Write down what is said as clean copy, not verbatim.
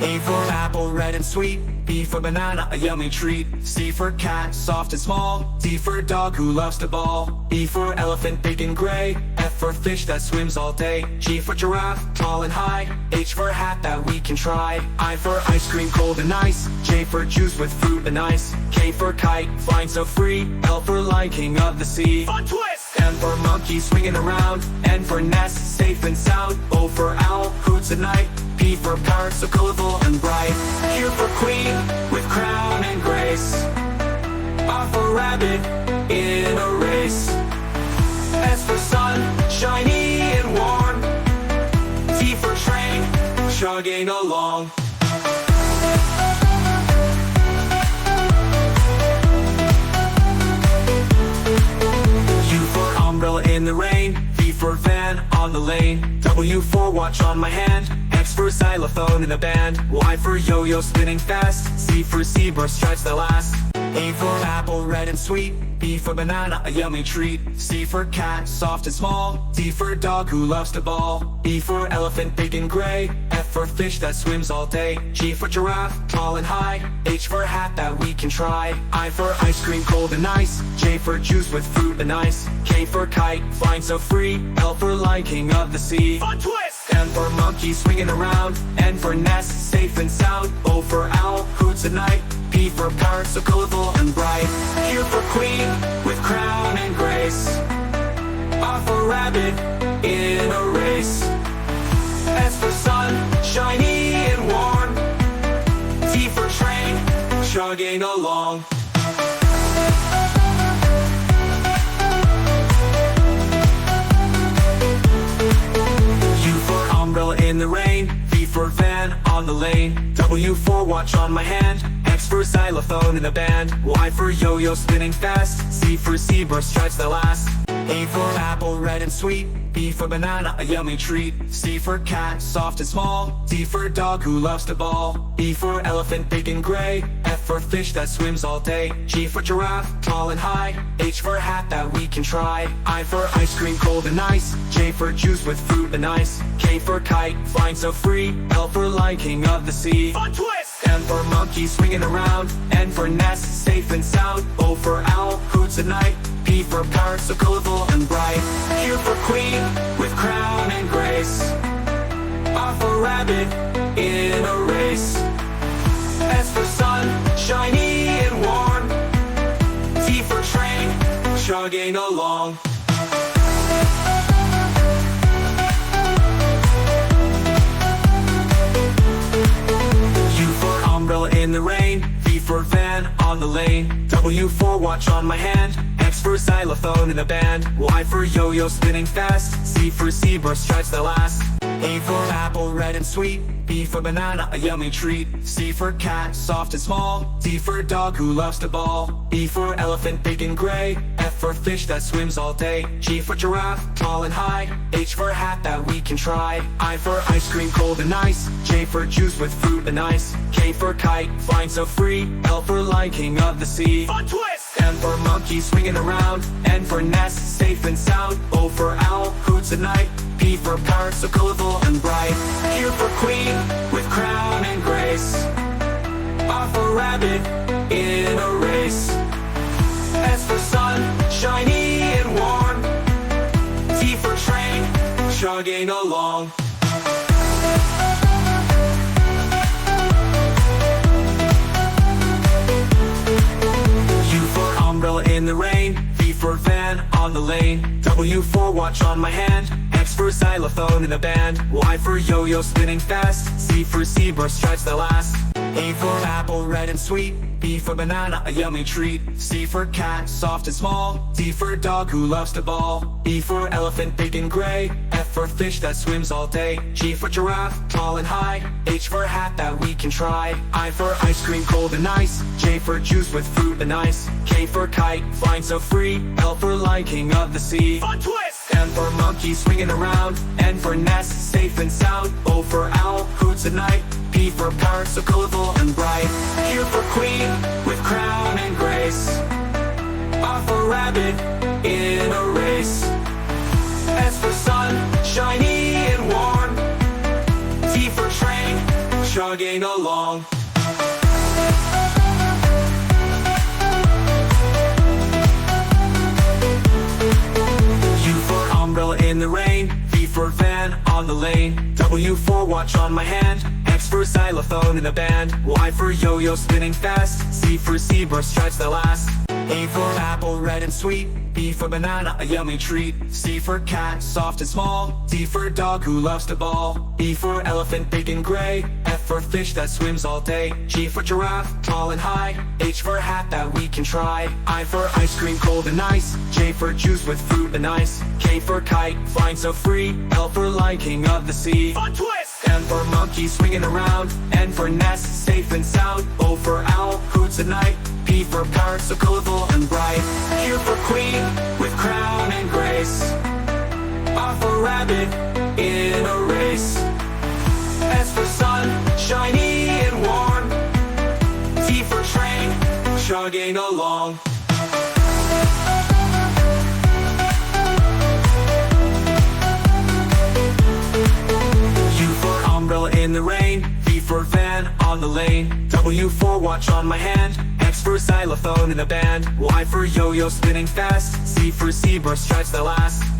A for apple, red and sweet. B for banana, a yummy treat. C for cat, soft and small. D for dog who loves to ball. E for elephant, big and gray. F for fish that swims all day. G for giraffe, tall and high. H for hat that we can try. I for ice cream, cold and nice. J for juice with fruit and ice. K for kite, flying so free. L for lion, king of the sea. Fun twist! M for monkey, swinging around. N for nest, safe and sound. O for owl, hoots at night. P for parrot, so colorful and bright. Q for queen, with crown and grace. R for rabbit, in a race. S for sun, shiny and warm. T for train, chugging along. U for umbrella in the rain. V for van, on the lane. W for watch on my hand. X for xylophone in a band. Y for yo-yo, spinning fast. Z for zebra, stripes that last. A for apple, red and sweet. B for banana, a yummy treat. C for cat, soft and small. D for dog who loves to ball. E for elephant, big and gray. F for fish that swims all day. G for giraffe, tall and high. H for hat that we can try. I for ice cream, cold and nice. J for juice with fruit and ice. K for kite, flying so free. L for lion, king of the sea. Fun twist! M for monkey, swinging around. N for nest, safe and sound. O for owl, hoots at night. P for parrot, so colorful and bright. Q for queen, with crown and grace. R for rabbit, in a race. S for sun, shiny and warm. T for train, chugging along. U for umbrella in the rain. V for van, on the lane. W for watch on my hand. X for xylophone in a band. Y for yo-yo, spinning fast. Z for zebra, stripes that last. A for apple, red and sweet. B for banana, a yummy treat. C for cat, soft and small. D for dog who loves to ball. E for elephant, big and gray. F for fish that swims all day. G for giraffe, tall and high. H for hat that we can try. I for ice cream, cold and nice. J for juice with fruit and ice. K for kite, flying so free. L for lion, king of the sea. Fun twist! M for monkey, swinging around. N for nest, safe and sound. O for owl, hoots at night. P for parrot, so colorful and bright. Q for queen, with crown and grace. R for rabbit, in a race. S for sun, shiny and warm. T for train, chugging along. U for umbrella in the rain. V for van, on the lane. W for watch on my hand. X for xylophone in a band. Y for yo-yo, spinning fast. Z for zebra, stripes that last. A for apple, red and sweet. B for banana, a yummy treat. C for cat, soft and small. D for dog who loves to ball. E for elephant, big and gray. F for fish that swims all day. G for giraffe, tall and high. H for hat that we can try. I for ice cream, cold and nice. J for juice with fruit and ice. K for kite, flying so free. L for lion, king of the sea. Fun twist! M for monkey, swinging around. N for nest, safe and sound. O for owl, hoots at night. P for parrot, so colorful and bright. Q for queen, with crown and grace. R for rabbit, in a race. S for sun, shiny and warm. T for train, chugging along. U for umbrella in the rain. V for van, on the lane. W for watch on my hand. X for xylophone in a band. Y for yo-yo, spinning fast. Z for zebra, stripes that last. A for apple, red and sweet. B for banana, a yummy treat. C for cat, soft and small. D for dog who loves to ball. E for elephant, big and gray. F for fish that swims all day. G for giraffe, tall and high. H for hat that we can try. I for ice cream, cold and nice. J for juice with fruit and ice. K for kite, flying so free. L for lion, king of the sea. Fun twist! M for monkey, swinging around. N for nest, safe and sound. O for owl, hoots at night. P for parrot, so colorful and bright. Q for queen, with crown and grace. R for rabbit, in a race. S for sun, shiny and warm. T for train, chugging along. U for umbrella in the rain, V for van on the lane, W for watch on my hand, X for xylophone in the band, Y for yo-yo spinning fast, Z for zebra stripes that last, A for apple red and sweet, B for banana a yummy treat, C for cat soft and small, D for dog who loves to ball, E for elephant big and gray, F for fish that swims all day, G for giraffe tall and high, H for hat that we can try, I for ice cream cold and nice, J for juice with fruit and ice, K for kite flying so free, L for lion king of the sea, fun twist! M for monkey swinging around, N for nest safe and sound, O for owl hoots at night, P for parrot so colorful and bright, Q for queen with crown and grace, R for rabbit in a race, S for sun shiny and warm, T for train chugging along. U for umbrella in the rain, V for van on the lane, W for watch on my hand, X for xylophone in the band, Y for yo-yo spinning fast, Z for zebra stripes that last,